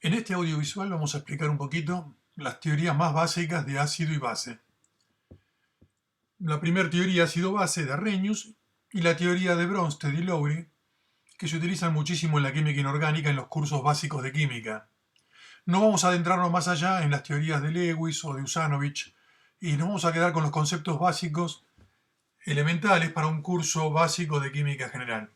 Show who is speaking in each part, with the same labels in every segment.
Speaker 1: En este audiovisual vamos a explicar un poquito las teorías más básicas de ácido y base. La primera teoría ácido-base de Arrhenius y la teoría de Bronsted y Lowry, que se utilizan muchísimo en la química inorgánica en los cursos básicos de química. No vamos a adentrarnos más allá en las teorías de Lewis o de Usanovich y nos vamos a quedar con los conceptos básicos elementales para un curso básico de química general.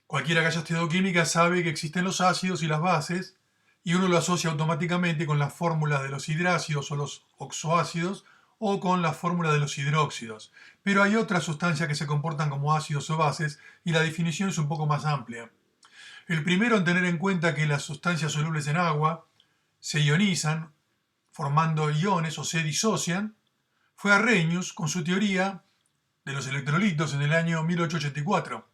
Speaker 1: Cualquiera que haya estudiado química sabe que existen los ácidos y las bases, y uno lo asocia automáticamente con las fórmulas de los hidrácidos o los oxoácidos o con la fórmula de los hidróxidos. Pero hay otras sustancias que se comportan como ácidos o bases y la definición es un poco más amplia. El primero en tener en cuenta que las sustancias solubles en agua se ionizan formando iones o se disocian fue Arrhenius con su teoría de los electrolitos en el año 1884.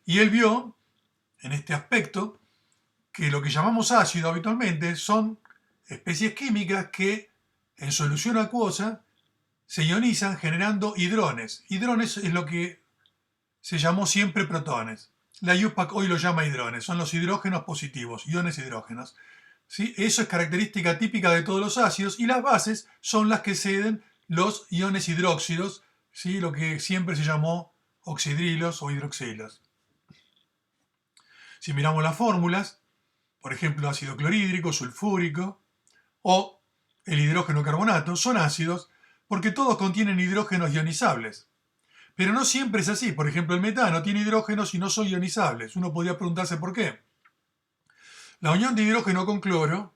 Speaker 1: Y él vio, en este aspecto, que lo que llamamos ácido habitualmente son especies químicas que en solución acuosa se ionizan generando hidrones. Hidrones es lo que se llamó siempre protones. La IUPAC hoy lo llama hidrones, son los hidrógenos positivos, iones hidrógenos. ¿Sí? Eso es característica típica de todos los ácidos y las bases son las que ceden los iones hidróxidos, ¿sí? Lo que siempre se llamó oxidrilos o hidroxilos. Si miramos las fórmulas, por ejemplo, ácido clorhídrico, sulfúrico o el hidrógeno carbonato, son ácidos porque todos contienen hidrógenos ionizables. Pero no siempre es así. Por ejemplo, el metano tiene hidrógenos y no son ionizables. Uno podría preguntarse por qué. La unión de hidrógeno con cloro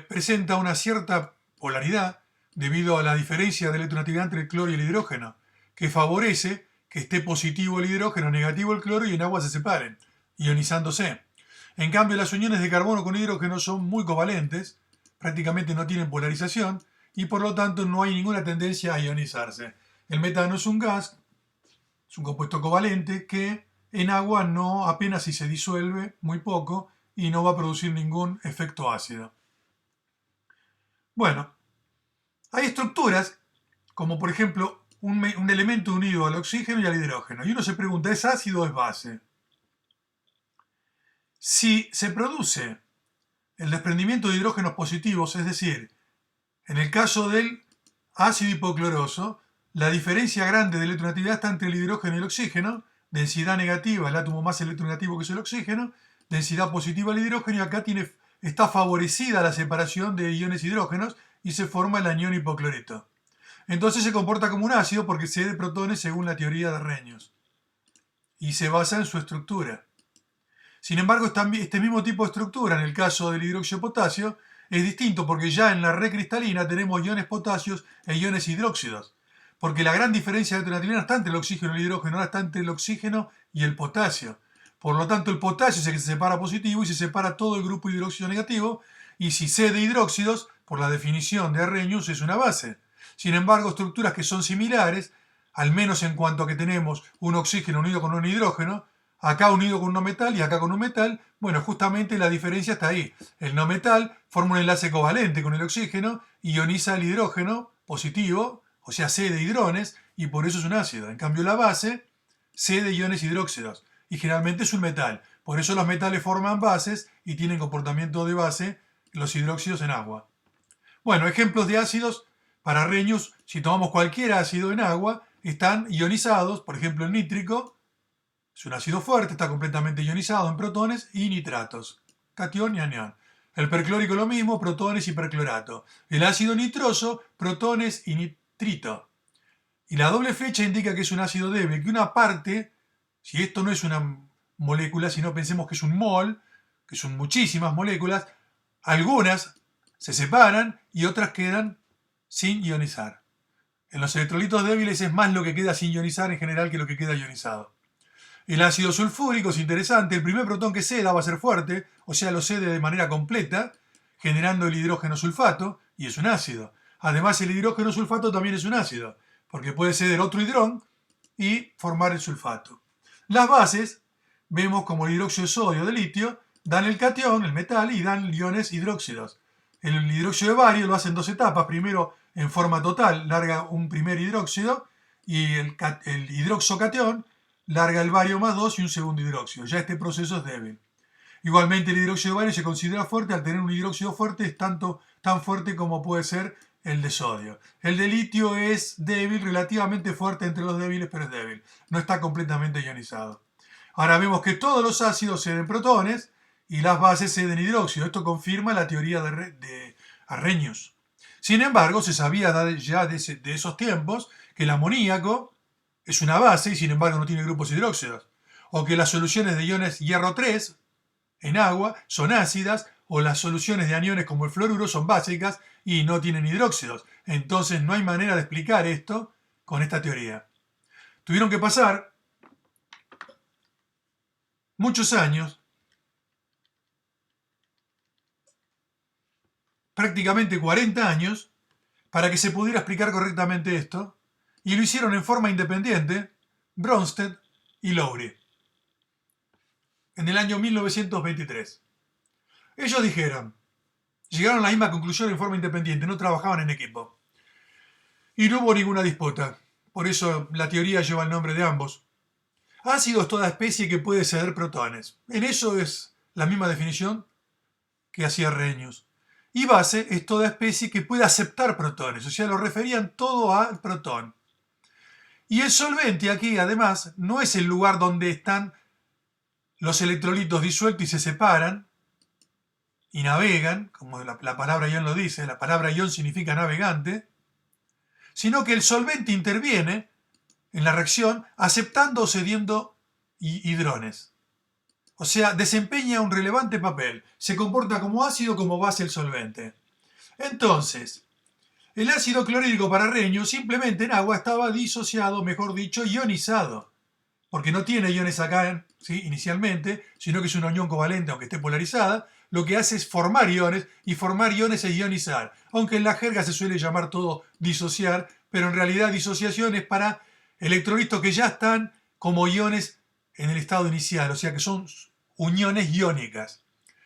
Speaker 1: presenta una cierta polaridad debido a la diferencia de electronegatividad entre el cloro y el hidrógeno, que favorece que esté positivo el hidrógeno, negativo el cloro y en agua se separen, ionizándose. En cambio, las uniones de carbono con hidrógeno son muy covalentes, prácticamente no tienen polarización y por lo tanto no hay ninguna tendencia a ionizarse. El metano es un gas, es un compuesto covalente que en agua no apenas si se disuelve, muy poco, y no va a producir ningún efecto ácido. Bueno, hay estructuras como por ejemplo un elemento unido al oxígeno y al hidrógeno. Y uno se pregunta, ¿es ácido o es base? Si se produce el desprendimiento de hidrógenos positivos, es decir, en el caso del ácido hipocloroso, la diferencia grande de electronegatividad está entre el hidrógeno y el oxígeno, densidad negativa, el átomo más electronegativo que es el oxígeno, densidad positiva el hidrógeno, y acá está favorecida la separación de iones hidrógenos y se forma el anión hipocloreto. Entonces se comporta como un ácido porque cede protones según la teoría de Arrhenius y se basa en su estructura. Sin embargo, este mismo tipo de estructura, en el caso del hidróxido de potasio, es distinto porque ya en la red cristalina tenemos iones potasios e iones hidróxidos. Porque la gran diferencia de electronegatividad no está entre el oxígeno y el hidrógeno, ahora está entre el oxígeno y el potasio. Por lo tanto, el potasio es el que se separa positivo y se separa todo el grupo hidróxido negativo, y si cede hidróxidos, por la definición de Arrhenius, es una base. Sin embargo, estructuras que son similares, al menos en cuanto a que tenemos un oxígeno unido con un hidrógeno, acá unido con un no metal y acá con un metal, bueno, justamente la diferencia está ahí. El no metal forma un enlace covalente con el oxígeno, ioniza el hidrógeno positivo, o sea, cede hidrones, y por eso es un ácido. En cambio, la base cede iones hidróxidos, y generalmente es un metal. Por eso los metales forman bases y tienen comportamiento de base los hidróxidos en agua. Bueno, ejemplos de ácidos para Arrhenius, si tomamos cualquier ácido en agua, están ionizados, por ejemplo el nítrico, es un ácido fuerte, está completamente ionizado en protones y nitratos, catión y anión. El perclórico lo mismo, protones y perclorato. El ácido nitroso, protones y nitrito. Y la doble flecha indica que es un ácido débil, que una parte, si esto no es una molécula, sino pensemos que es un mol, que son muchísimas moléculas, algunas se separan y otras quedan sin ionizar. En los electrolitos débiles es más lo que queda sin ionizar en general que lo que queda ionizado. El ácido sulfúrico es interesante, el primer protón que ceda va a ser fuerte, o sea, lo cede de manera completa, generando el hidrógeno sulfato, y es un ácido. Además, el hidrógeno sulfato también es un ácido, porque puede ceder otro hidrón y formar el sulfato. Las bases, vemos como el hidróxido de sodio de litio, dan el catión, el metal, y dan iones hidróxidos. El hidróxido de bario lo hace en dos etapas, primero en forma total, larga un primer hidróxido, y el hidroxocatión larga el bario más 2 y un segundo hidróxido. Ya este proceso es débil. Igualmente el hidróxido de bario se considera fuerte al tener un hidróxido fuerte, es tan fuerte como puede ser el de sodio. El de litio es débil, relativamente fuerte entre los débiles, pero es débil. No está completamente ionizado. Ahora vemos que todos los ácidos ceden protones y las bases ceden hidróxido. Esto confirma la teoría de Arrhenius. Sin embargo, se sabía ya de esos tiempos que el amoníaco es una base y sin embargo no tiene grupos hidróxidos. O que las soluciones de iones hierro 3 en agua son ácidas, o las soluciones de aniones como el fluoruro son básicas y no tienen hidróxidos. Entonces no hay manera de explicar esto con esta teoría. Tuvieron que pasar muchos años, prácticamente 40 años, para que se pudiera explicar correctamente esto, y lo hicieron en forma independiente Bronsted y Lowry en el año 1923. Ellos llegaron a la misma conclusión en forma independiente, no trabajaban en equipo. Y no hubo ninguna disputa, por eso la teoría lleva el nombre de ambos. Ácido es toda especie que puede ceder protones. En eso es la misma definición que hacía Arrhenius. Y base es toda especie que puede aceptar protones, o sea, lo referían todo al protón. Y el solvente aquí, además, no es el lugar donde están los electrolitos disueltos y se separan y navegan, como la palabra ion lo dice, la palabra ion significa navegante, sino que el solvente interviene en la reacción aceptando o cediendo hidrones. O sea, desempeña un relevante papel. Se comporta como ácido como base el solvente. Entonces, el ácido clorhídrico para Arrhenius simplemente en agua estaba disociado, mejor dicho, ionizado. Porque no tiene iones acá, ¿sí? Inicialmente, sino que es una unión covalente, aunque esté polarizada. Lo que hace es formar iones, y formar iones es ionizar. Aunque en la jerga se suele llamar todo disociar, pero en realidad disociación es para electrolitos que ya están como iones en el estado inicial, o sea que son uniones iónicas.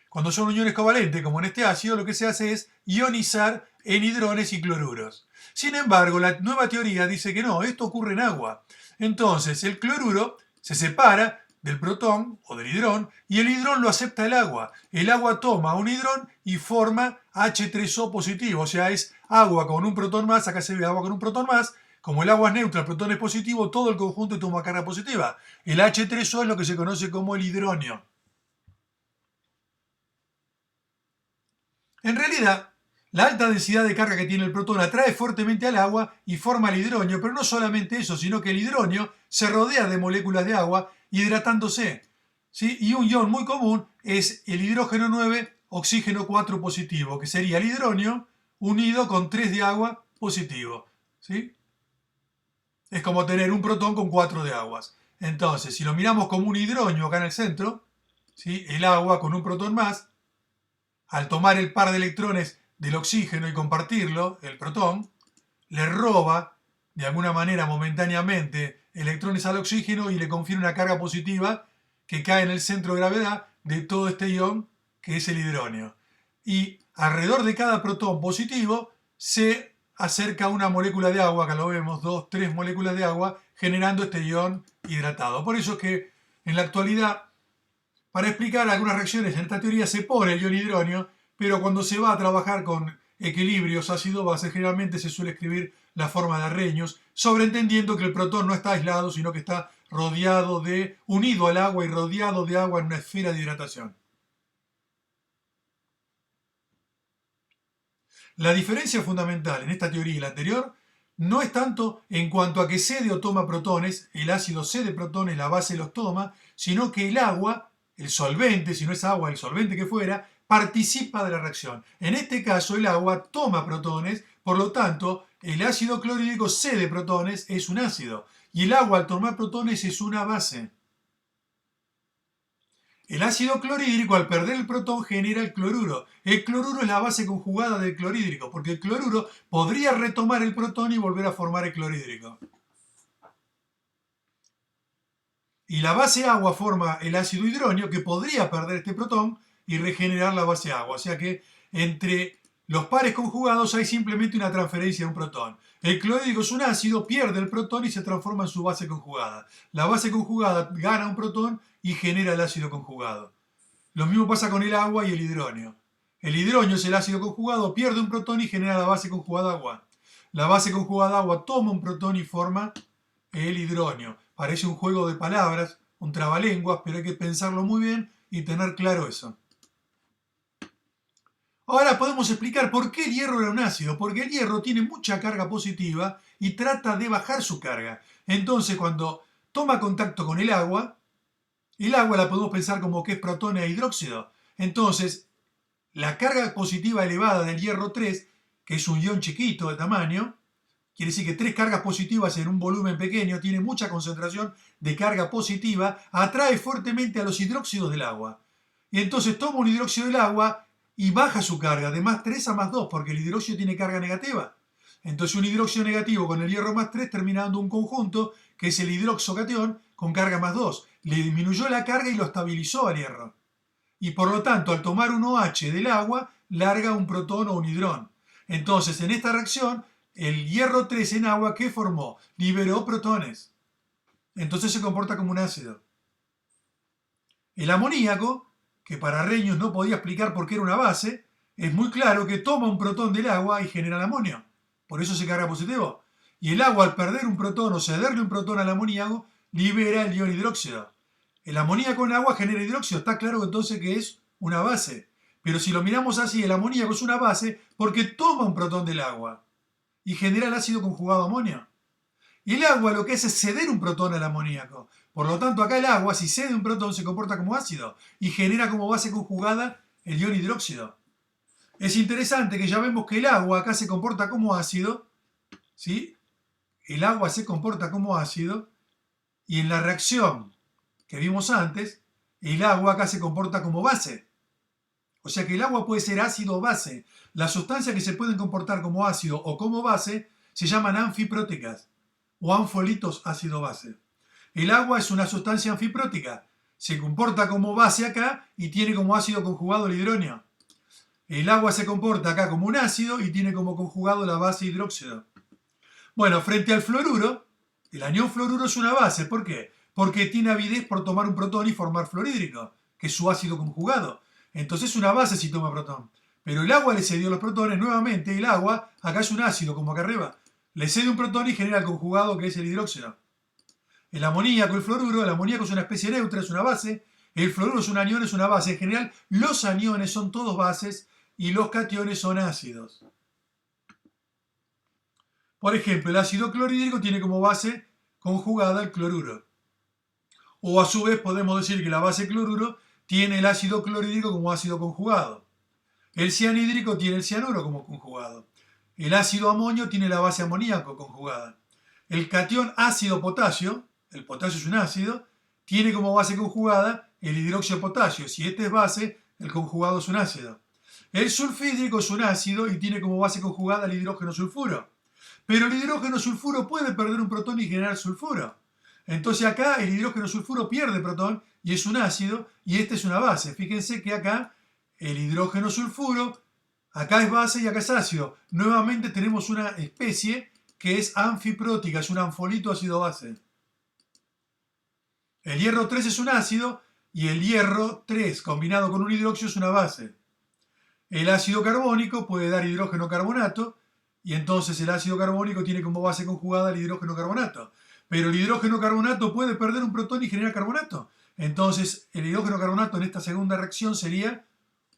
Speaker 1: Cuando son uniones covalentes, como en este ácido, lo que se hace es ionizar en hidrones y cloruros. Sin embargo, la nueva teoría dice que no, esto ocurre en agua. Entonces, el cloruro se separa del protón o del hidrón y el hidrón lo acepta el agua. El agua toma un hidrón y forma H3O positivo, o sea, es agua con un protón más, acá se ve agua con un protón más. Como el agua es neutra, el protón es positivo, todo el conjunto toma carga positiva. El H3O es lo que se conoce como el hidronio. En realidad, la alta densidad de carga que tiene el protón atrae fuertemente al agua y forma el hidronio, pero no solamente eso, sino que el hidronio se rodea de moléculas de agua hidratándose. ¿Sí? Y un ion muy común es el hidrógeno 9, oxígeno 4 positivo, que sería el hidronio unido con 3 de agua positivo. ¿Sí? Es como tener un protón con 4 de aguas. Entonces, si lo miramos como un hidronio acá en el centro, ¿sí? El agua con un protón más, al tomar el par de electrones del oxígeno y compartirlo, el protón, le roba de alguna manera momentáneamente electrones al oxígeno y le confiere una carga positiva que cae en el centro de gravedad de todo este ion que es el hidronio. Y alrededor de cada protón positivo se acerca una molécula de agua, acá lo vemos, 2, 3 moléculas de agua, generando este ion hidratado. Por eso es que en la actualidad, para explicar algunas reacciones en esta teoría se pone el ion hidronio, pero cuando se va a trabajar con equilibrios ácido-base, generalmente se suele escribir la forma de Arrhenius, sobreentendiendo que el protón no está aislado, sino que está unido al agua y rodeado de agua en una esfera de hidratación. La diferencia fundamental en esta teoría y la anterior no es tanto en cuanto a que cede o toma protones, el ácido cede protones, la base los toma, sino que el agua, el solvente, si no es agua, el solvente que fuera, participa de la reacción. En este caso, el agua toma protones, por lo tanto, el ácido clorhídrico cede protones, es un ácido, y el agua al tomar protones es una base. El ácido clorhídrico al perder el protón genera el cloruro. El cloruro es la base conjugada del clorhídrico, porque el cloruro podría retomar el protón y volver a formar el clorhídrico. Y la base agua forma el ácido hidronio que podría perder este protón y regenerar la base agua. O sea que entre Los pares conjugados hay simplemente una transferencia de un protón. El clorhídrico es un ácido, pierde el protón y se transforma en su base conjugada. La base conjugada gana un protón y genera el ácido conjugado. Lo mismo pasa con el agua y el hidronio. El hidronio es el ácido conjugado, pierde un protón y genera la base conjugada agua. La base conjugada agua toma un protón y forma el hidronio. Parece un juego de palabras, un trabalenguas, pero hay que pensarlo muy bien y tener claro eso. Ahora podemos explicar por qué el hierro era un ácido. Porque el hierro tiene mucha carga positiva y trata de bajar su carga. Entonces, cuando toma contacto con el agua la podemos pensar como que es protón e hidróxido. Entonces, la carga positiva elevada del hierro 3, que es un ion chiquito de tamaño, quiere decir que 3 cargas positivas en un volumen pequeño, tiene mucha concentración de carga positiva, atrae fuertemente a los hidróxidos del agua. Y entonces toma un hidróxido del agua y baja su carga de más 3 a más 2, porque el hidróxido tiene carga negativa. Entonces un hidróxido negativo con el hierro más 3 termina dando un conjunto que es el hidroxocatión con carga más 2. Le disminuyó la carga y lo estabilizó al hierro. Y por lo tanto, al tomar un OH del agua, larga un protón o un hidrón. Entonces, en esta reacción, el hierro 3 en agua, ¿qué formó? Liberó protones. Entonces se comporta como un ácido. El amoníaco, que para Arrhenius no podía explicar por qué era una base, es muy claro que toma un protón del agua y genera el amonio. Por eso se carga positivo. Y el agua, al perder un protón o cederle un protón al amoníaco, libera el ion hidróxido. El amoníaco en agua genera hidróxido. Está claro entonces que es una base. Pero si lo miramos así, el amoníaco es una base porque toma un protón del agua y genera el ácido conjugado amonio. Y el agua lo que hace es ceder un protón al amoníaco. Por lo tanto, acá el agua, si cede un protón, se comporta como ácido y genera como base conjugada el ion hidróxido. Es interesante que ya vemos que el agua acá se comporta como ácido, ¿sí? El agua se comporta como ácido y en la reacción que vimos antes, el agua acá se comporta como base. O sea que el agua puede ser ácido o base. Las sustancias que se pueden comportar como ácido o como base se llaman anfipróticas o anfolitos ácido-base. El agua es una sustancia anfiprótica. Se comporta como base acá y tiene como ácido conjugado el hidronio. El agua se comporta acá como un ácido y tiene como conjugado la base hidróxido. Bueno, frente al fluoruro, el anión fluoruro es una base. ¿Por qué? Porque tiene avidez por tomar un protón y formar fluorhídrico, que es su ácido conjugado. Entonces es una base si toma protón. Pero el agua le cedió los protones, nuevamente el agua, acá es un ácido, como acá arriba. Le cede un protón y genera el conjugado que es el hidróxido. El amoníaco, el fluoruro, el amoníaco es una especie neutra, es una base. El fluoruro es un anión, es una base. En general, los aniones son todos bases y los cationes son ácidos. Por ejemplo, el ácido clorhídrico tiene como base conjugada el cloruro. O a su vez podemos decir que la base cloruro tiene el ácido clorhídrico como ácido conjugado. El cianhídrico tiene el cianuro como conjugado. El ácido amonio tiene la base amoníaco conjugada. El catión ácido potasio, el potasio es un ácido, tiene como base conjugada el hidróxido potasio. Si este es base, el conjugado es un ácido. El sulfhídrico es un ácido y tiene como base conjugada el hidrógeno sulfuro. Pero el hidrógeno sulfuro puede perder un protón y generar sulfuro. Entonces acá el hidrógeno sulfuro pierde protón y es un ácido y esta es una base. Fíjense que acá el hidrógeno sulfuro, acá es base y acá es ácido. Nuevamente tenemos una especie que es anfiprótica, es un anfolito ácido-base. El hierro 3 es un ácido y el hierro 3 combinado con un hidróxido es una base. El ácido carbónico puede dar hidrógeno carbonato y entonces el ácido carbónico tiene como base conjugada el hidrógeno carbonato. Pero el hidrógeno carbonato puede perder un protón y generar carbonato. Entonces el hidrógeno carbonato en esta segunda reacción sería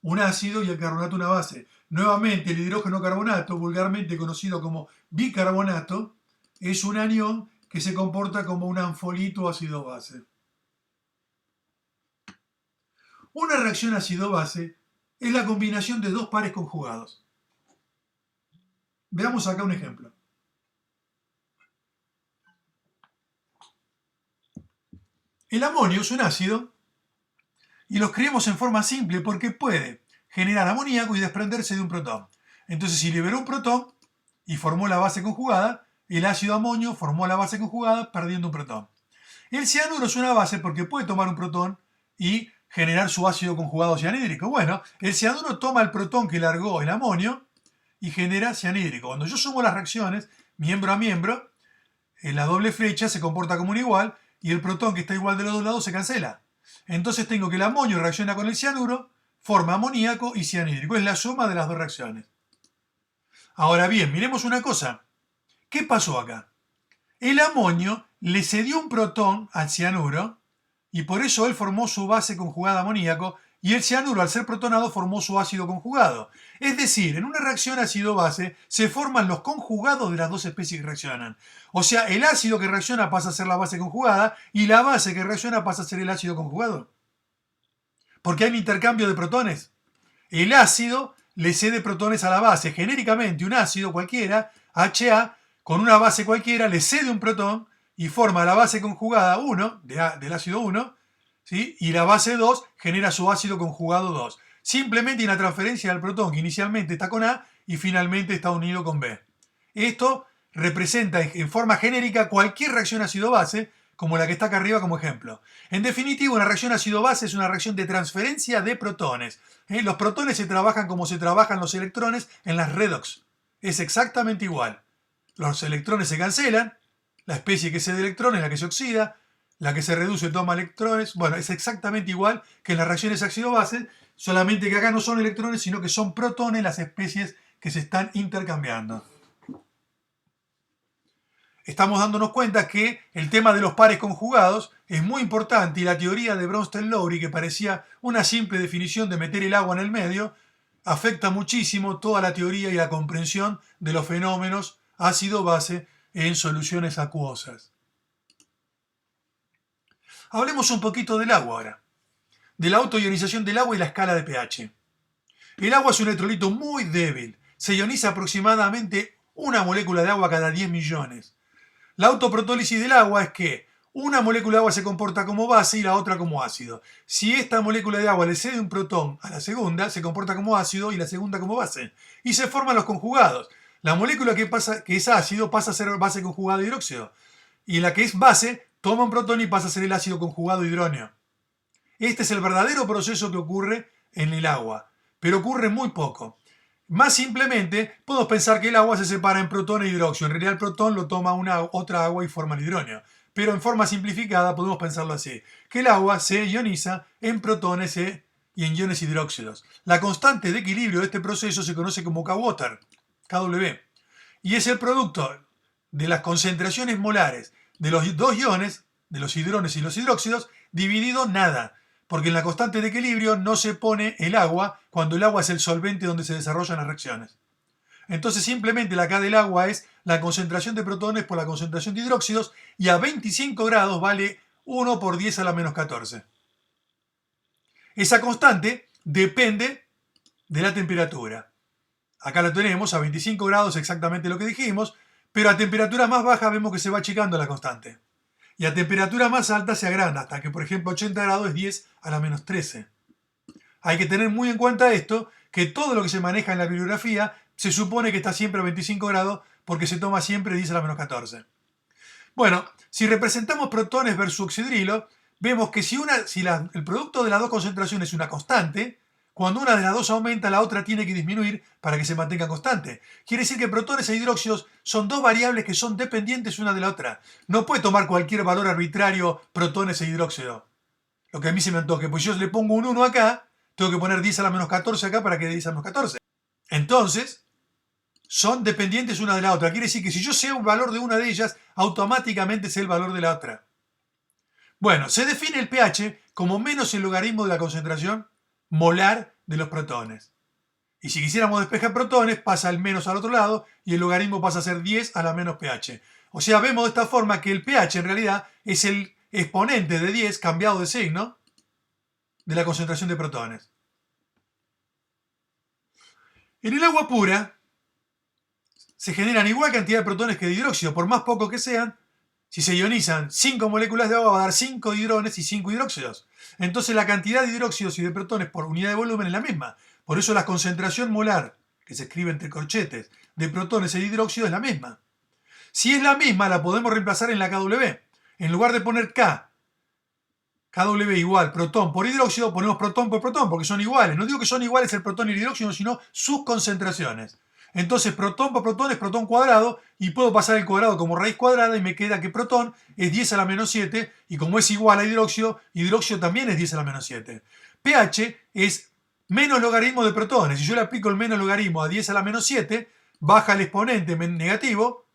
Speaker 1: un ácido y el carbonato una base. Nuevamente el hidrógeno carbonato, vulgarmente conocido como bicarbonato, es un anión que se comporta como un anfolito ácido-base. Una reacción ácido-base es la combinación de dos pares conjugados. Veamos acá un ejemplo. El amonio es un ácido y lo escribimos en forma simple porque puede generar amoníaco y desprenderse de un protón. Entonces, si liberó un protón y formó la base conjugada, el ácido amonio formó la base conjugada perdiendo un protón. El cianuro es una base porque puede tomar un protón y generar su ácido conjugado cianhídrico. Bueno, el cianuro toma el protón que largó el amonio y genera cianhídrico. Cuando yo sumo las reacciones, miembro a miembro, la doble flecha se comporta como un igual y el protón que está igual de los dos lados se cancela. Entonces tengo que el amonio reacciona con el cianuro, forma amoníaco y cianhídrico. Es la suma de las dos reacciones. Ahora bien, miremos una cosa. ¿Qué pasó acá? El amonio le cedió un protón al cianuro y por eso él formó su base conjugada amoníaco y el cianuro, al ser protonado, formó su ácido conjugado. Es decir, en una reacción ácido-base se forman los conjugados de las dos especies que reaccionan. O sea, el ácido que reacciona pasa a ser la base conjugada y la base que reacciona pasa a ser el ácido conjugado. Porque hay un intercambio de protones. El ácido le cede protones a la base. Genéricamente, un ácido cualquiera, HA, con una base cualquiera, le cede un protón y forma la base conjugada 1, del ácido 1, ¿sí? Y la base 2 genera su ácido conjugado 2. Simplemente hay una transferencia del protón que inicialmente está con A y finalmente está unido con B. Esto representa en forma genérica cualquier reacción ácido-base, como la que está acá arriba como ejemplo. En definitiva, una reacción ácido-base es una reacción de transferencia de protones. Los protones se trabajan como se trabajan los electrones en las redox. Es exactamente igual. Los electrones se cancelan, la especie que cede electrones, la que se oxida, la que se reduce toma electrones. Bueno, es exactamente igual que en las reacciones ácido-base, solamente que acá no son electrones, sino que son protones las especies que se están intercambiando. Estamos dándonos cuenta que el tema de los pares conjugados es muy importante y la teoría de Bronsted-Lowry, que parecía una simple definición de meter el agua en el medio, afecta muchísimo toda la teoría y la comprensión de los fenómenos ácido-base en soluciones acuosas. Hablemos un poquito del agua ahora, de la autoionización del agua y la escala de pH. El agua es un electrolito muy débil, se ioniza aproximadamente una molécula de agua cada 10 millones. La autoprotólisis del agua es que una molécula de agua se comporta como base y la otra como ácido. Si esta molécula de agua le cede un protón a la segunda, se comporta como ácido y la segunda como base. Y se forman los conjugados. La molécula que es ácido pasa a ser base conjugada de hidróxido. Y la que es base toma un protón y pasa a ser el ácido conjugado hidróneo. Este es el verdadero proceso que ocurre en el agua, pero ocurre muy poco. Más simplemente, podemos pensar que el agua se separa en protón e hidróxido. En realidad el protón lo toma otra agua y forma el hidróneo. Pero en forma simplificada podemos pensarlo así, que el agua se ioniza en protones y en iones hidróxidos. La constante de equilibrio de este proceso se conoce como Kwater, KW, y es el producto de las concentraciones molares de los dos iones, de los hidrones y los hidróxidos, dividido nada. Porque en la constante de equilibrio no se pone el agua cuando el agua es el solvente donde se desarrollan las reacciones. Entonces simplemente la K del agua es la concentración de protones por la concentración de hidróxidos y a 25 grados vale 1 por 10 a la menos 14. Esa constante depende de la temperatura. Acá la tenemos a 25 grados exactamente lo que dijimos, pero a temperatura más baja vemos que se va achicando la constante. Y a temperatura más alta se agranda, hasta que por ejemplo 80 grados es 10 a la menos 13. Hay que tener muy en cuenta esto, que todo lo que se maneja en la bibliografía se supone que está siempre a 25 grados porque se toma siempre 10 a la menos 14. Bueno, si representamos protones versus oxidrilo, vemos que si el producto de las dos concentraciones es una constante, cuando una de las dos aumenta, la otra tiene que disminuir para que se mantenga constante. Quiere decir que protones e hidróxidos son dos variables que son dependientes una de la otra. No puede tomar cualquier valor arbitrario protones e hidróxidos. Lo que a mí se me antoje, pues yo le pongo un 1 acá, tengo que poner 10 a la menos 14 acá para que dé 10 a la menos 14. Entonces, son dependientes una de la otra. Quiere decir que si yo sé un valor de una de ellas, automáticamente sé el valor de la otra. Bueno, se define el pH como menos el logaritmo de la concentración molar de los protones. Y si quisiéramos despejar protones, pasa el menos al otro lado y el logaritmo pasa a ser 10 a la menos pH. O sea, vemos de esta forma que el pH en realidad es el exponente de 10 cambiado de signo de la concentración de protones. En el agua pura se generan igual cantidad de protones que de hidróxido, por más poco que sean. Si se ionizan 5 moléculas de agua va a dar 5 hidrones y 5 hidróxidos. Entonces la cantidad de hidróxidos y de protones por unidad de volumen es la misma. Por eso la concentración molar, que se escribe entre corchetes, de protones e hidróxidos es la misma. Si es la misma, la podemos reemplazar en la KW. En lugar de poner KW igual protón por hidróxido, ponemos protón por protón, porque son iguales. No digo que son iguales el protón y el hidróxido, sino sus concentraciones. Entonces protón por protón es protón cuadrado y puedo pasar el cuadrado como raíz cuadrada y me queda que protón es 10 a la menos 7 y como es igual a hidróxido, hidróxido también es 10 a la menos 7. pH es menos logaritmo de protones. Si yo le aplico el menos logaritmo a 10 a la menos 7, baja el exponente negativo,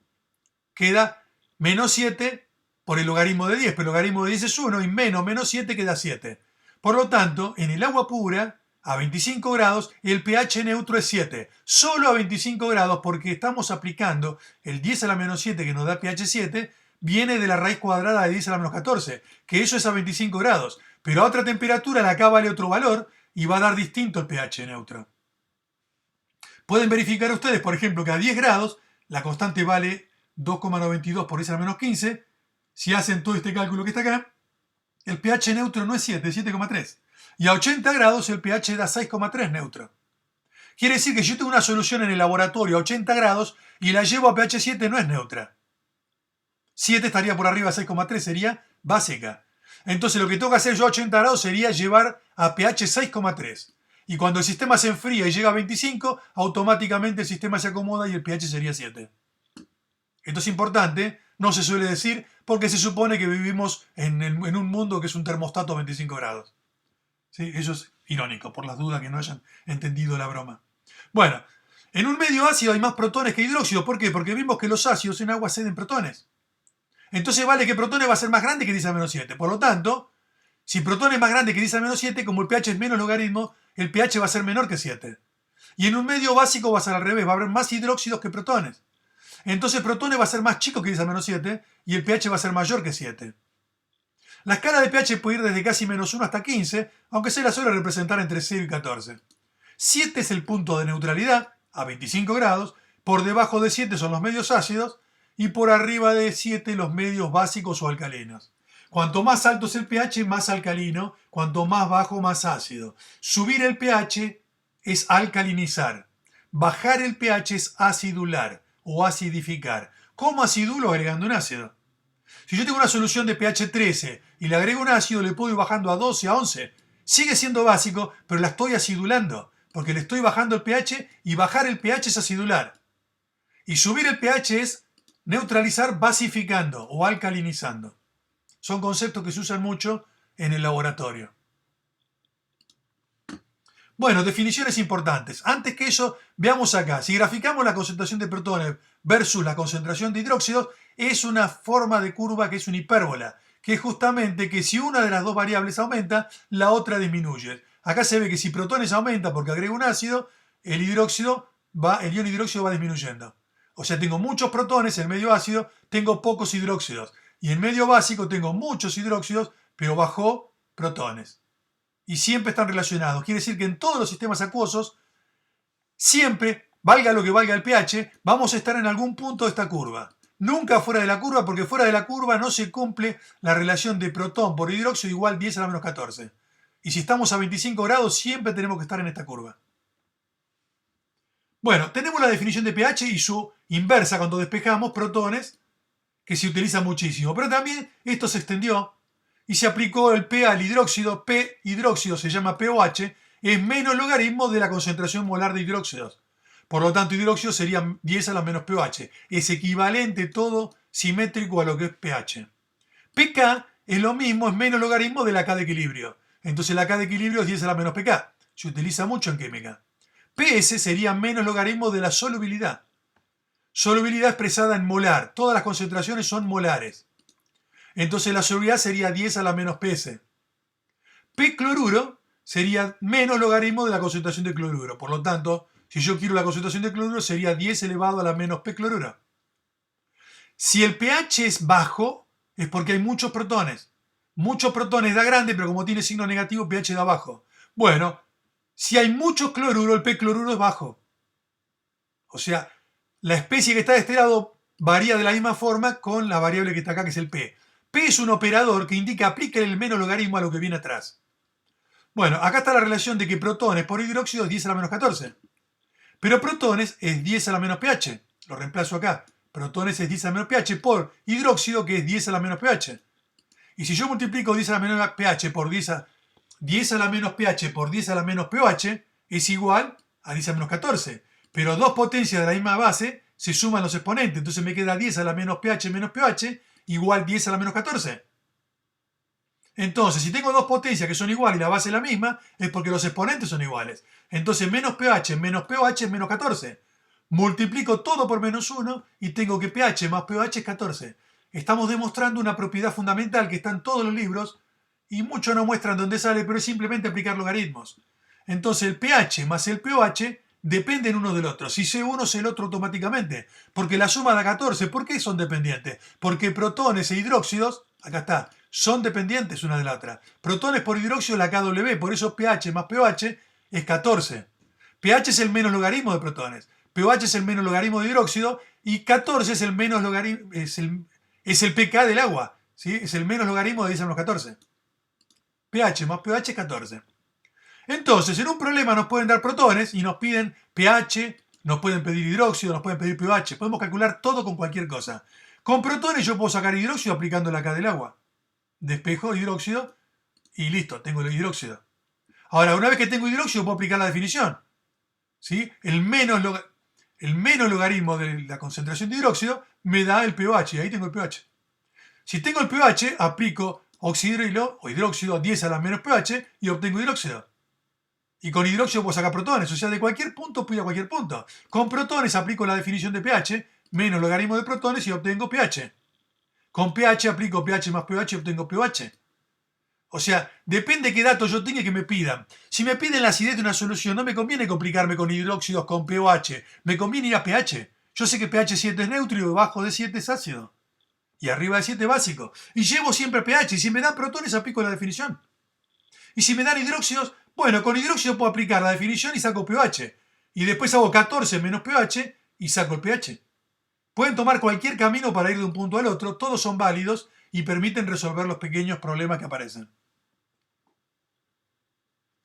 Speaker 1: queda menos 7 por el logaritmo de 10, pero el logaritmo de 10 es 1 y menos 7 queda 7. Por lo tanto, en el agua pura, a 25 grados, el pH neutro es 7. Solo a 25 grados porque estamos aplicando el 10 a la menos 7 que nos da pH 7, viene de la raíz cuadrada de 10 a la menos 14, que eso es a 25 grados. Pero a otra temperatura la acá vale otro valor y va a dar distinto el pH neutro. Pueden verificar ustedes, por ejemplo, que a 10 grados la constante vale 2,92 por 10 a la menos 15. Si hacen todo este cálculo que está acá, el pH neutro no es 7, es 7,3. Y a 80 grados el pH da 6,3 neutro. Quiere decir que si yo tengo una solución en el laboratorio a 80 grados y la llevo a pH 7 no es neutra. 7 estaría por arriba de 6,3, sería básica. Entonces lo que tengo que hacer yo a 80 grados sería llevar a pH 6,3. Y cuando el sistema se enfría y llega a 25, automáticamente el sistema se acomoda y el pH sería 7. Esto es importante, no se suele decir porque se supone que vivimos en un mundo que es un termostato a 25 grados. ¿Sí? Eso es irónico, por las dudas que no hayan entendido la broma. Bueno, en un medio ácido hay más protones que hidróxido. ¿Por qué? Porque vimos que los ácidos en agua ceden protones. Entonces vale que protones va a ser más grande que 10 a menos 7. Por lo tanto, si protón es más grande que 10 a menos 7, como el pH es menos logaritmo, el pH va a ser menor que 7. Y en un medio básico va a ser al revés, va a haber más hidróxidos que protones. Entonces protones va a ser más chico que 10 a menos 7 y el pH va a ser mayor que 7. La escala de pH puede ir desde casi menos 1 hasta 15, aunque se la suele representar entre 0 y 14. 7 es el punto de neutralidad, a 25 grados, por debajo de 7 son los medios ácidos y por arriba de 7 los medios básicos o alcalinos. Cuanto más alto es el pH, más alcalino, cuanto más bajo, más ácido. Subir el pH es alcalinizar. Bajar el pH es acidular o acidificar. ¿Cómo acidulo? Agregando un ácido. Si yo tengo una solución de pH 13 y le agrego un ácido, le puedo ir bajando a 12, a 11. Sigue siendo básico, pero la estoy acidulando, porque le estoy bajando el pH y bajar el pH es acidular. Y subir el pH es neutralizar basificando o alcalinizando. Son conceptos que se usan mucho en el laboratorio. Bueno, definiciones importantes. Antes que eso, veamos acá. Si graficamos la concentración de protones versus la concentración de hidróxidos, es una forma de curva que es una hipérbola, que es justamente que si una de las dos variables aumenta, la otra disminuye. Acá se ve que si protones aumenta porque agrego un ácido, el ion hidróxido va disminuyendo. O sea, tengo muchos protones en medio ácido, tengo pocos hidróxidos. Y en medio básico tengo muchos hidróxidos, pero bajo protones. Y siempre están relacionados. Quiere decir que en todos los sistemas acuosos, siempre, valga lo que valga el pH, vamos a estar en algún punto de esta curva. Nunca fuera de la curva, porque fuera de la curva no se cumple la relación de protón por hidróxido igual 10 a la menos 14. Y si estamos a 25 grados, siempre tenemos que estar en esta curva. Bueno, tenemos la definición de pH y su inversa cuando despejamos protones, que se utiliza muchísimo. Pero también esto se extendió y se aplicó el P al hidróxido. P hidróxido se llama POH, es menos logaritmo de la concentración molar de hidróxidos. Por lo tanto, hidróxido sería 10 a la menos pH. Es equivalente todo simétrico a lo que es pH. pK es lo mismo, es menos logaritmo de la K de equilibrio. Entonces la K de equilibrio es 10 a la menos pK. Se utiliza mucho en química. PS sería menos logaritmo de la solubilidad. Solubilidad expresada en molar. Todas las concentraciones son molares. Entonces la solubilidad sería 10 a la menos PS. P cloruro sería menos logaritmo de la concentración de cloruro. Por lo tanto, si yo quiero la concentración de cloruro, sería 10 elevado a la menos P cloruro. Si el pH es bajo, es porque hay muchos protones. Muchos protones da grande, pero como tiene signo negativo, pH da bajo. Bueno, si hay mucho cloruro, el P cloruro es bajo. O sea, la especie que está de este lado varía de la misma forma con la variable que está acá, que es el P. P es un operador que indica aplica el menos logaritmo a lo que viene atrás. Bueno, acá está la relación de que protones por hidróxido es 10 a la menos 14. Pero protones es 10 a la menos pH. Lo reemplazo acá. Protones es 10 a la menos pH por hidróxido, que es 10 a la menos pH. Y si yo multiplico 10 a la menos pH por 10 a la menos pH por 10 a la menos pH, es igual a 10 a menos 14. pero dos potencias de la misma base se suman los exponentes. Entonces me queda 10 a la menos pH igual 10 a la menos 14. Entonces, si tengo dos potencias que son iguales y la base es la misma, es porque los exponentes son iguales. Entonces, menos pH es menos 14. Multiplico todo por menos 1 y tengo que pH más pH es 14. Estamos demostrando una propiedad fundamental que está en todos los libros y muchos no muestran dónde sale, pero es simplemente aplicar logaritmos. Entonces, el pH más el pOH dependen uno del otro. Si sé uno, sé el otro automáticamente. Porque la suma da 14. ¿Por qué son dependientes? Porque protones e hidróxidos, acá está, son dependientes una de la otra. Protones por hidróxido la KW, por eso pH más pOH es 14. pH es el menos logaritmo de protones, pOH es el menos logaritmo de hidróxido y 14 es el menos logaritmo, es el pK del agua, ¿sí? Es el menos logaritmo de 10 a menos 14. pH más pOH es 14. Entonces, en un problema nos pueden dar protones y nos piden pH, nos pueden pedir hidróxido, nos pueden pedir pOH. Podemos calcular todo con cualquier cosa. Con protones yo puedo sacar hidróxido aplicando la K del agua. Despejo hidróxido y listo, tengo el hidróxido. Ahora, una vez que tengo hidróxido, puedo aplicar la definición. ¿Sí? El menos logaritmo de la concentración de hidróxido me da el pOH, y ahí tengo el pOH. Si tengo el pOH, aplico oxidrilo o hidróxido a 10 a la menos pH y obtengo hidróxido. Y con hidróxido puedo sacar protones, o sea, de cualquier punto puedo ir a cualquier punto. Con protones aplico la definición de pH, menos logaritmo de protones y obtengo pH. Con pH aplico pH más pOH y obtengo pOH. O sea, depende qué datos yo tenga que me pidan. Si me piden la acidez de una solución, no me conviene complicarme con hidróxidos, con pOH. Me conviene ir a pH. Yo sé que pH 7 es neutro y debajo de 7 es ácido. Y arriba de 7 básico. Y llevo siempre pH. Y si me dan protones, aplico la definición. Y si me dan hidróxidos, bueno, con hidróxido puedo aplicar la definición y saco pOH. Y después hago 14 menos pOH y saco el pH. Pueden tomar cualquier camino para ir de un punto al otro, todos son válidos y permiten resolver los pequeños problemas que aparecen.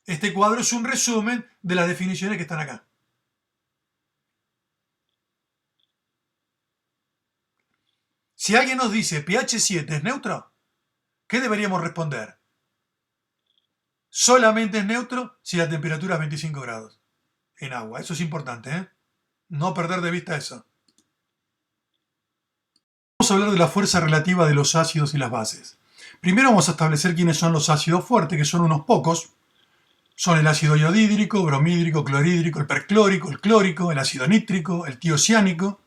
Speaker 1: Este cuadro es un resumen de las definiciones que están acá. Si alguien nos dice pH 7 es neutro, ¿qué deberíamos responder? Solamente es neutro si la temperatura es 25 grados en agua. Eso es importante, ¿eh? No perder de vista eso. Vamos a hablar de la fuerza relativa de los ácidos y las bases. Primero vamos a establecer quiénes son los ácidos fuertes, que son unos pocos. Son el ácido iodídrico, bromídrico, clorhídrico, el perclórico, el clórico, el ácido nítrico, el tiociánico,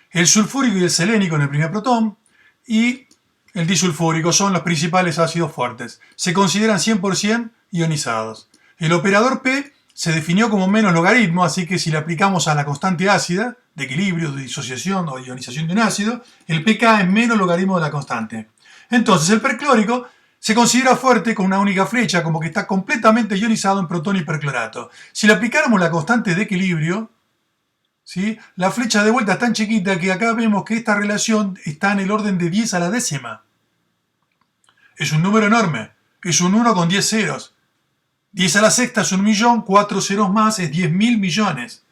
Speaker 1: el sulfúrico y el selénico en el primer protón, y el disulfúrico son los principales ácidos fuertes. Se consideran 100% ionizados. El operador P se definió como menos logaritmo, así que si le aplicamos a la constante ácida, de equilibrio, de disociación o ionización de un ácido, el pK es menos logaritmo de la constante. Entonces el perclórico se considera fuerte con una única flecha, como que está completamente ionizado en protón y perclorato. Si le aplicáramos la constante de equilibrio, ¿sí?, la flecha de vuelta es tan chiquita que acá vemos que esta relación está en el orden de 10 a la décima. Es un número enorme, es un 1 con 10 ceros. 10 a la sexta es 1.000.000, 4 ceros más es 10.000 millones.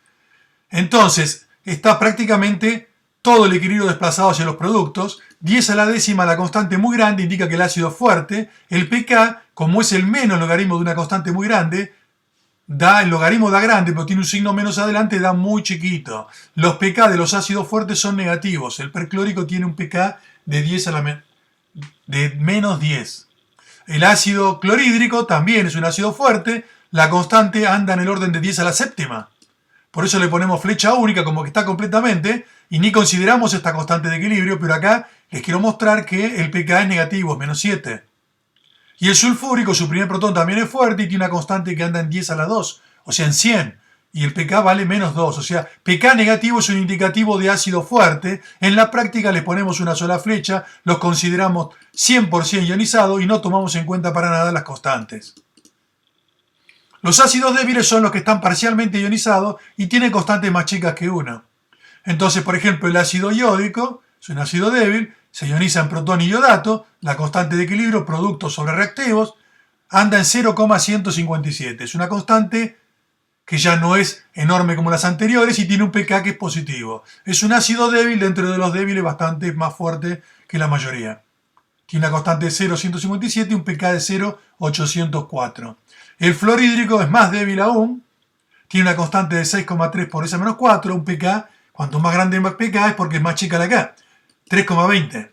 Speaker 1: Entonces, está prácticamente todo el equilibrio desplazado hacia los productos. 10 a la décima, la constante muy grande, indica que el ácido es fuerte. El pK, como es el menos logaritmo de una constante muy grande, el logaritmo da grande, pero tiene un signo menos adelante, da muy chiquito. Los pK de los ácidos fuertes son negativos. El perclórico tiene un pK de menos 10. El ácido clorhídrico también es un ácido fuerte. La constante anda en el orden de 10 a la séptima. Por eso le ponemos flecha única, como que está completamente, y ni consideramos esta constante de equilibrio, pero acá les quiero mostrar que el pK es negativo, es menos 7. Y el sulfúrico, su primer protón también es fuerte y tiene una constante que anda en 10 a la 2, o sea en 100. Y el pK vale menos 2, o sea, pK negativo es un indicativo de ácido fuerte. En la práctica les ponemos una sola flecha, los consideramos 100% ionizados y no tomamos en cuenta para nada las constantes. Los ácidos débiles son los que están parcialmente ionizados y tienen constantes más chicas que 1. Entonces, por ejemplo, el ácido iódico es un ácido débil, se ioniza en protón y iodato, la constante de equilibrio, productos sobre reactivos, anda en 0,157. Es una constante que ya no es enorme como las anteriores y tiene un pK que es positivo. Es un ácido débil dentro de los débiles bastante más fuerte que la mayoría. Tiene una constante de 0,157 y un pK de 0,804. El fluorhídrico es más débil aún, tiene una constante de 6,3 por S-4, un pK, cuanto más grande más pK es porque es más chica la K, 3,20.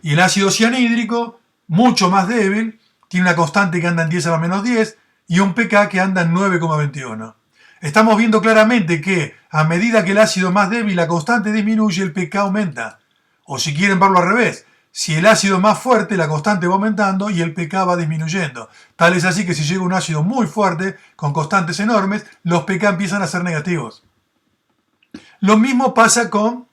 Speaker 1: Y el ácido cianhídrico, mucho más débil, tiene una constante que anda en 10 a la menos 10 y un pK que anda en 9,21. Estamos viendo claramente que a medida que el ácido es más débil, la constante disminuye, el pK aumenta. O si quieren verlo al revés, si el ácido es más fuerte, la constante va aumentando y el pK va disminuyendo. Tal es así que si llega un ácido muy fuerte, con constantes enormes, los pK empiezan a ser negativos. Lo mismo pasa con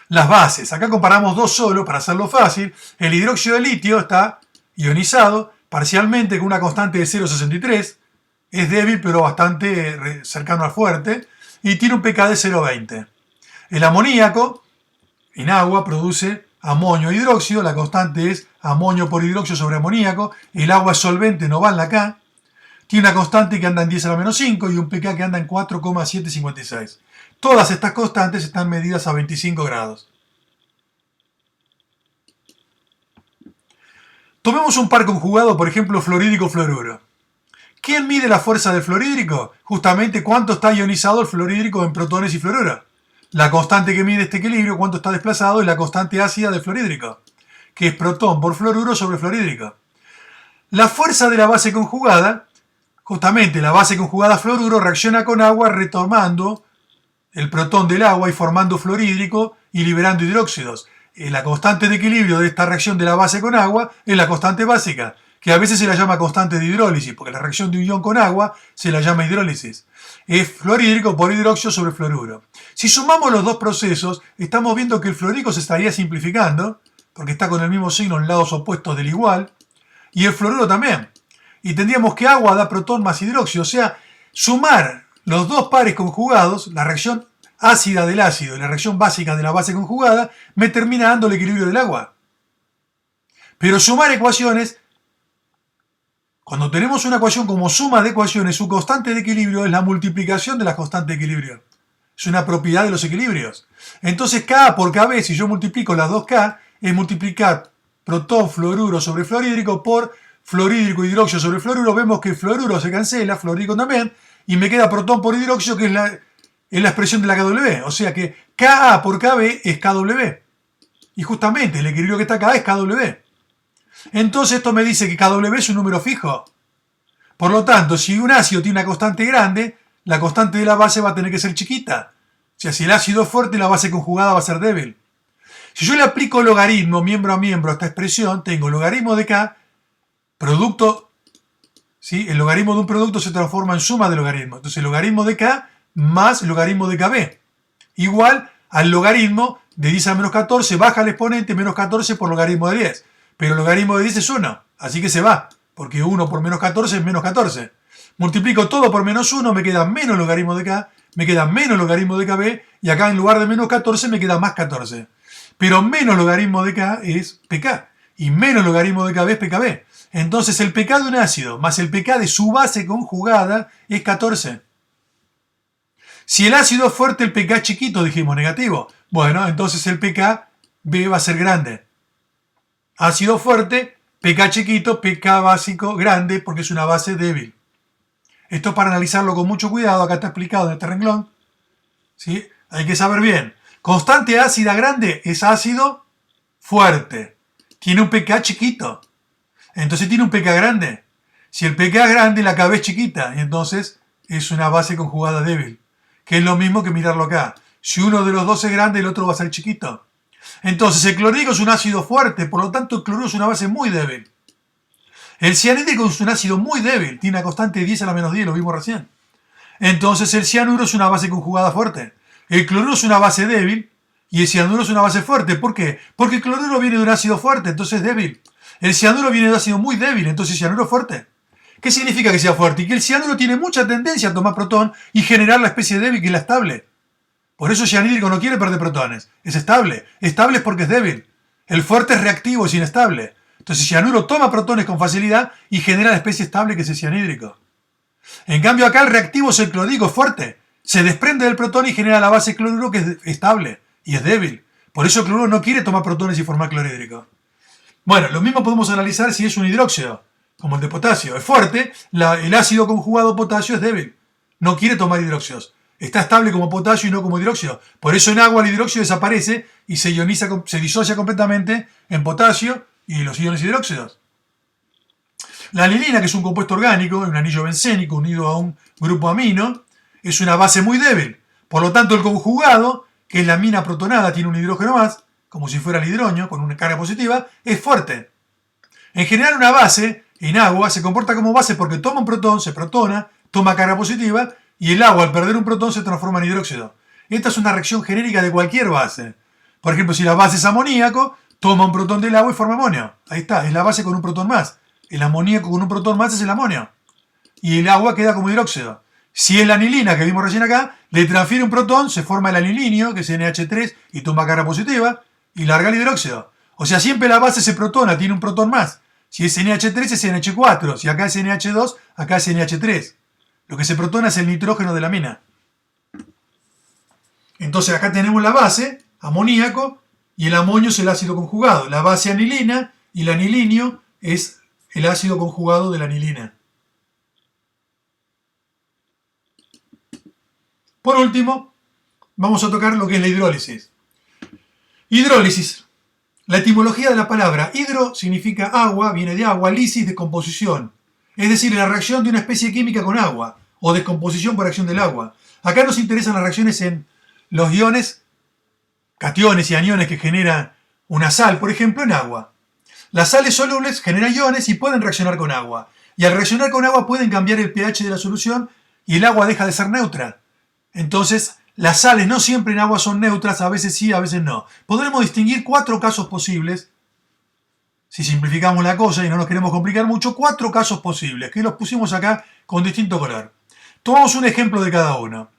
Speaker 1: las bases. Acá comparamos dos solo para hacerlo fácil. El hidróxido de litio está ionizado parcialmente con una constante de 0,63. Es débil pero bastante cercano al fuerte. Y tiene un pK de 0,20. El amoníaco en agua produce amonio e hidróxido. La constante es amonio por hidróxido sobre amoníaco. El agua es solvente, no va en la K. Tiene una constante que anda en 10 a la menos 5 y un pK que anda en 4,756. Todas estas constantes están medidas a 25 grados. Tomemos un par conjugado, por ejemplo, fluorídrico-fluoruro. ¿Quién mide la fuerza del fluorídrico? Justamente cuánto está ionizado el fluorídrico en protones y fluoruro. La constante que mide este equilibrio, cuánto está desplazado, es la constante ácida del fluorídrico, que es protón por fluoruro sobre fluorídrico. La fuerza de la base conjugada, justamente la base conjugada fluoruro reacciona con agua retomando el protón del agua y formando fluorídrico y liberando hidróxidos. La constante de equilibrio de esta reacción de la base con agua es la constante básica, que a veces se la llama constante de hidrólisis, porque la reacción de un ion con agua se la llama hidrólisis. Es fluorídrico por hidróxido sobre fluoruro. Si sumamos los dos procesos, estamos viendo que el fluorídrico se estaría simplificando, porque está con el mismo signo en lados opuestos del igual, y el fluoruro también. Y tendríamos que agua da protón más hidróxido, o sea, sumar los dos pares conjugados, la reacción ácida del ácido y la reacción básica de la base conjugada, me termina dando el equilibrio del agua. Pero sumar ecuaciones, cuando tenemos una ecuación como suma de ecuaciones, su constante de equilibrio es la multiplicación de la constante de equilibrio. Es una propiedad de los equilibrios. Entonces Ka por Kb, si yo multiplico las dos K, es multiplicar protón fluoruro sobre fluorídrico por fluorídrico hidróxido sobre fluoruro. Vemos que el fluoruro se cancela, fluorídrico también, y me queda protón por hidróxido, que es la expresión de la Kw. O sea que Ka por Kb es Kw. Y justamente el equilibrio que está acá es Kw. Entonces esto me dice que Kw es un número fijo. Por lo tanto, si un ácido tiene una constante grande, la constante de la base va a tener que ser chiquita. O sea, si el ácido es fuerte, la base conjugada va a ser débil. Si yo le aplico logaritmo miembro a miembro a esta expresión, tengo logaritmo de K, producto, ¿sí? El logaritmo de un producto se transforma en suma de logaritmo. Entonces, logaritmo de K más logaritmo de Kb, igual al logaritmo de 10 a menos 14, baja el exponente, menos 14 por logaritmo de 10. Pero el logaritmo de 10 es 1, así que se va, porque 1 por menos 14 es menos 14. Multiplico todo por menos 1, me queda menos logaritmo de K, me queda menos logaritmo de Kb, y acá en lugar de menos 14 me queda más 14. Pero menos logaritmo de K es pK, y menos logaritmo de Kb es pKb. Entonces el pK de un ácido más el pK de su base conjugada es 14. Si el ácido es fuerte, el pK es chiquito, dijimos, negativo. Bueno, entonces el pKb va a ser grande. Ácido fuerte, pK chiquito, pK básico grande, porque es una base débil. Esto es para analizarlo con mucho cuidado, acá está explicado en este renglón. ¿Sí? Hay que saber bien. Constante ácida grande es ácido fuerte. Tiene un pK chiquito. Entonces tiene un pK grande. Si el pK es grande, la Kb es chiquita. Y entonces es una base conjugada débil. Que es lo mismo que mirarlo acá. Si uno de los dos es grande, el otro va a ser chiquito. Entonces el clorhídrico es un ácido fuerte. Por lo tanto, el cloruro es una base muy débil. El cianhídrico es un ácido muy débil. Tiene una constante de 10 a la menos 10. Lo vimos recién. Entonces el cianuro es una base conjugada fuerte. El cloruro es una base débil. Y el cianuro es una base fuerte. ¿Por qué? Porque el cloruro viene de un ácido fuerte. Entonces es débil. El cianuro viene de un ácido muy débil. Entonces el cianuro es fuerte. ¿Qué significa que sea fuerte? Y que el cianuro tiene mucha tendencia a tomar protón y generar la especie débil que es la estable. Por eso el cianhídrico no quiere perder protones. Es estable. Estable es porque es débil. El fuerte es reactivo, es inestable. Entonces el cianuro toma protones con facilidad y genera la especie estable que es el cianhídrico. En cambio acá el reactivo es el clorhídrico, es fuerte. Se desprende del protón y genera la base cloruro que es estable y es débil. Por eso el cloruro no quiere tomar protones y formar clorhídrico. Bueno, lo mismo podemos analizar si es un hidróxido, como el de potasio. Es fuerte, el ácido conjugado potasio es débil. no quiere tomar hidróxidos. Está estable como potasio y no como hidróxido. Por eso en agua el hidróxido desaparece y se disocia completamente en potasio y los iones hidróxidos. La anilina, que es un compuesto orgánico, un anillo bencénico unido a un grupo amino, es una base muy débil. Por lo tanto, el conjugado, que es la amina protonada, tiene un hidrógeno más, como si fuera el hidroño, con una carga positiva, es fuerte. En general, una base en agua se comporta como base porque toma un protón, se protona, toma carga positiva, y el agua, al perder un protón, se transforma en hidróxido. Esta es una reacción genérica de cualquier base. Por ejemplo, si la base es amoníaco, toma un protón del agua y forma amonio. Ahí está, es la base con un protón más. El amoníaco con un protón más es el amonio. Y el agua queda como hidróxido. Si es la anilina que vimos recién acá, le transfiere un protón, se forma el anilinio, que es NH3, y toma carga positiva, y larga el hidróxido. O sea, siempre la base se protona, tiene un protón más. Si es NH3 es NH4, si acá es NH2, acá es NH3. Lo que se protona es el nitrógeno de la amina. Entonces acá tenemos la base, amoníaco, y el amonio es el ácido conjugado. La base anilina y el anilinio es el ácido conjugado de la anilina. Por último, vamos a tocar lo que es la hidrólisis. Hidrólisis. La etimología de la palabra hidro significa agua, viene de agua, lisis de composición. Es decir, la reacción de una especie química con agua, o descomposición por acción del agua. Acá nos interesan las reacciones en los iones, cationes y aniones que genera una sal, por ejemplo, en agua. Las sales solubles generan iones y pueden reaccionar con agua. Y al reaccionar con agua pueden cambiar el pH de la solución y el agua deja de ser neutra. Entonces, las sales no siempre en agua son neutras, a veces sí, a veces no. Podremos distinguir 4 casos posibles. Si simplificamos la cosa y no nos queremos complicar mucho, 4 casos posibles, que los pusimos acá con distinto color. Tomamos un ejemplo de cada uno.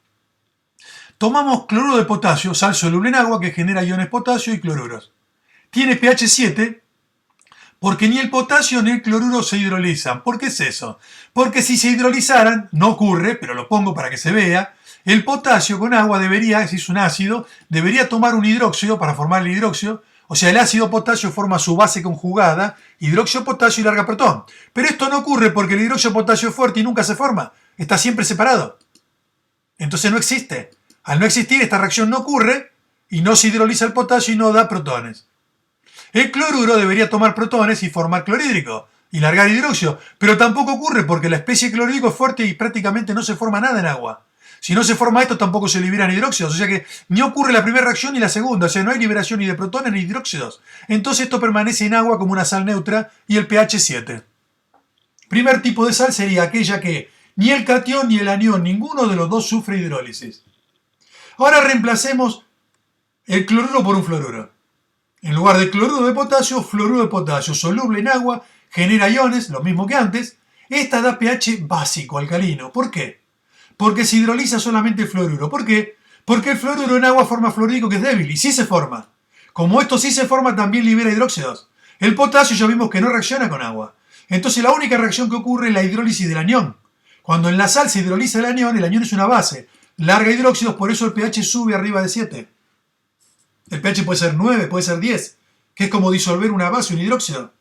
Speaker 1: Tomamos cloruro de potasio, sal soluble en agua, que genera iones potasio y cloruros. Tiene pH 7, porque ni el potasio ni el cloruro se hidrolizan. ¿Por qué es eso? Porque si se hidrolizaran, no ocurre, pero lo pongo para que se vea, el potasio con agua debería, si es un ácido, debería tomar un hidróxido para formar el hidróxido. O sea, el ácido potasio forma su base conjugada, hidróxido potasio y larga protón. Pero esto no ocurre porque el hidróxido potasio es fuerte y nunca se forma. Está siempre separado. Entonces no existe. Al no existir, esta reacción no ocurre y no se hidroliza el potasio y no da protones. El cloruro debería tomar protones y formar clorhídrico y largar hidróxido, pero tampoco ocurre porque la especie de clorhídrico es fuerte y prácticamente no se forma nada en agua. Si no se forma esto, tampoco se liberan hidróxidos, o sea que ni ocurre la primera reacción ni la segunda, o sea, no hay liberación ni de protones ni de hidróxidos. Entonces esto permanece en agua como una sal neutra y el pH 7. Primer tipo de sal sería aquella que ni el catión ni el anión, ninguno de los dos sufre hidrólisis. Ahora reemplacemos el cloruro por un fluoruro. En lugar de cloruro de potasio, fluoruro de potasio, soluble en agua, genera iones, lo mismo que antes. Esta da pH básico, alcalino. ¿Por qué? Porque se hidroliza solamente el fluoruro. ¿Por qué? Porque el fluoruro en agua forma fluorídrico que es débil y sí se forma. Como esto sí se forma, también libera hidróxidos. El potasio ya vimos que no reacciona con agua. Entonces la única reacción que ocurre es la hidrólisis del anión. Cuando en la sal se hidroliza el anión es una base. Larga hidróxidos, por eso el pH sube arriba de 7. El pH puede ser 9, puede ser 10, que es como disolver una base, un hidróxido.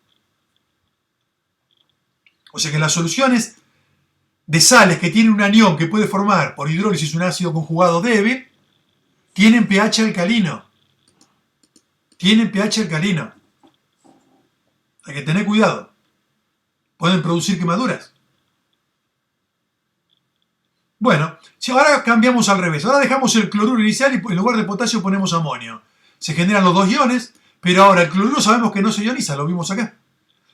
Speaker 1: O sea que las soluciones de sales que tienen un anión que puede formar por hidrólisis un ácido conjugado débil, tienen pH alcalino. Tienen pH alcalino. Hay que tener cuidado. Pueden producir quemaduras. Bueno, si ahora cambiamos al revés. Ahora dejamos el cloruro inicial y en lugar de potasio ponemos amonio. Se generan los dos iones, pero ahora el cloruro sabemos que no se ioniza, lo vimos acá.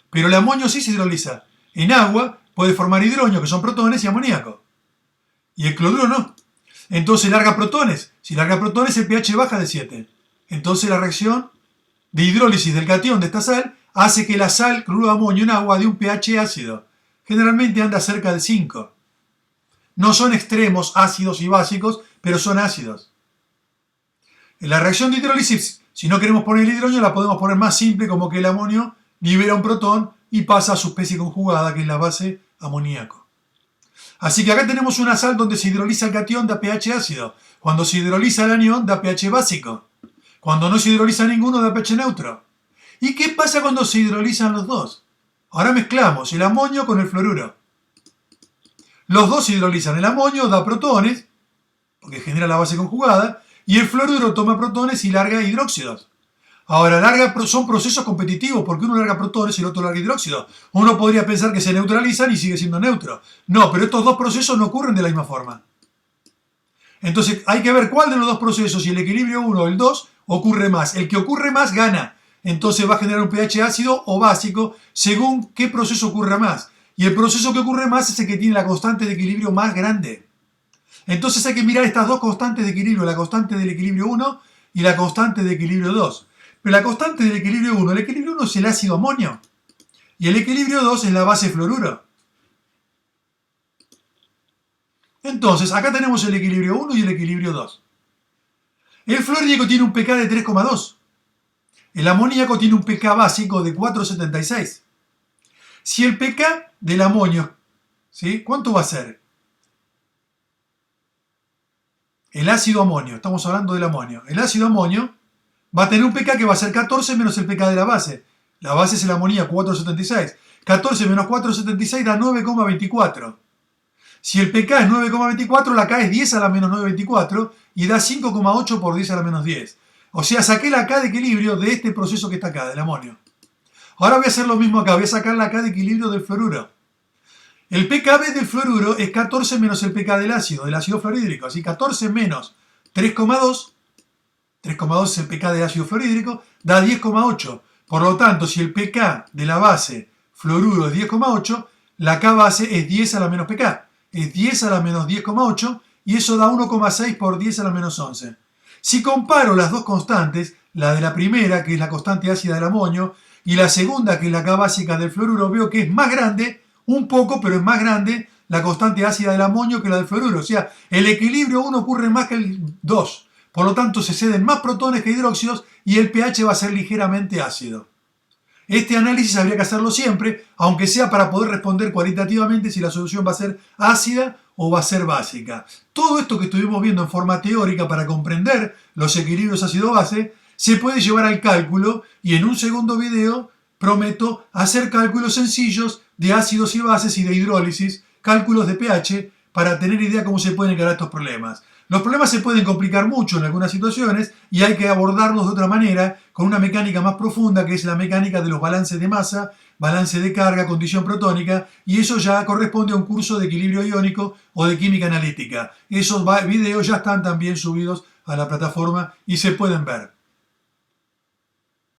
Speaker 1: Pero el amonio sí se hidroliza. En agua puede formar hidroño, que son protones, y amoníaco. Y el cloruro no. Entonces larga protones. Si larga protones, el pH baja de 7. Entonces la reacción de hidrólisis del catión de esta sal hace que la sal, cloruro de amonio en agua, dé un pH ácido. Generalmente anda cerca de 5. No son extremos ácidos y básicos, pero son ácidos. En la reacción de hidrólisis, si no queremos poner el hidrógeno, la podemos poner más simple, como que el amonio libera un protón y pasa a su especie conjugada, que es la base amoníaco. Así que acá tenemos una sal donde se hidroliza el catión, da pH ácido. Cuando se hidroliza el anión, da pH básico. Cuando no se hidroliza ninguno, da pH neutro. ¿Y qué pasa cuando se hidrolizan los dos? Ahora mezclamos el amonio con el fluoruro. Los dos se hidrolizan. El amonio da protones, porque genera la base conjugada, y el fluoruro toma protones y larga hidróxidos. Ahora, son procesos competitivos porque uno larga protones y el otro larga hidróxidos. Uno podría pensar que se neutralizan y sigue siendo neutro. No, pero estos dos procesos no ocurren de la misma forma. Entonces hay que ver cuál de los dos procesos, si el equilibrio 1 o el 2, ocurre más. El que ocurre más gana. Entonces va a generar un pH ácido o básico según qué proceso ocurra más. Y el proceso que ocurre más es el que tiene la constante de equilibrio más grande. Entonces hay que mirar estas dos constantes de equilibrio, la constante del equilibrio 1 y la constante de equilibrio 2. Pero la constante del equilibrio 1, el equilibrio 1 es el ácido amonio y el equilibrio 2 es la base fluoruro. Entonces, acá tenemos el equilibrio 1 y el equilibrio 2. El fluorídrico tiene un pK de 3,2. El amoníaco tiene un pK básico de 4,76. Si el pK del amonio, ¿sí? ¿Cuánto va a ser? El ácido amonio, estamos hablando del amonio. El ácido amonio va a tener un pK que va a ser 14 menos el pK de la base. La base es el amoníaco, 4,76. 14 menos 4,76 da 9,24. Si el pK es 9,24, la K es 10 a la menos 9,24 y da 5,8 por 10 a la menos 10. O sea, saqué la K de equilibrio de este proceso que está acá, del amonio. Ahora voy a hacer lo mismo acá, voy a sacar la K de equilibrio del fluoruro. El pKb del fluoruro es 14 menos el pK del ácido fluorhídrico. Así 14 menos 3,2, 3,2 es el pK del ácido fluorhídrico, da 10,8. Por lo tanto, si el pK de la base fluoruro es 10,8, la K base es 10 a la menos pK. Es 10 a la menos 10,8 y eso da 1,6 por 10 a la menos 11. Si comparo las dos constantes, la de la primera, que es la constante ácida del amonio, y la segunda, que es la K básica del fluoruro, veo que es más grande, un poco, pero es más grande la constante ácida del amonio que la del fluoruro. O sea, el equilibrio 1 ocurre más que el 2. Por lo tanto, se ceden más protones que hidróxidos y el pH va a ser ligeramente ácido. Este análisis habría que hacerlo siempre, aunque sea para poder responder cualitativamente si la solución va a ser ácida o va a ser básica. Todo esto que estuvimos viendo en forma teórica para comprender los equilibrios ácido-base se puede llevar al cálculo y en un segundo video prometo hacer cálculos sencillos de ácidos y bases y de hidrólisis, cálculos de pH para tener idea cómo se pueden encarar estos problemas. Los problemas se pueden complicar mucho en algunas situaciones y hay que abordarlos de otra manera, con una mecánica más profunda que es la mecánica de los balances de masa, balance de carga, condición protónica, y eso ya corresponde a un curso de equilibrio iónico o de química analítica. Esos videos ya están también subidos a la plataforma y se pueden ver.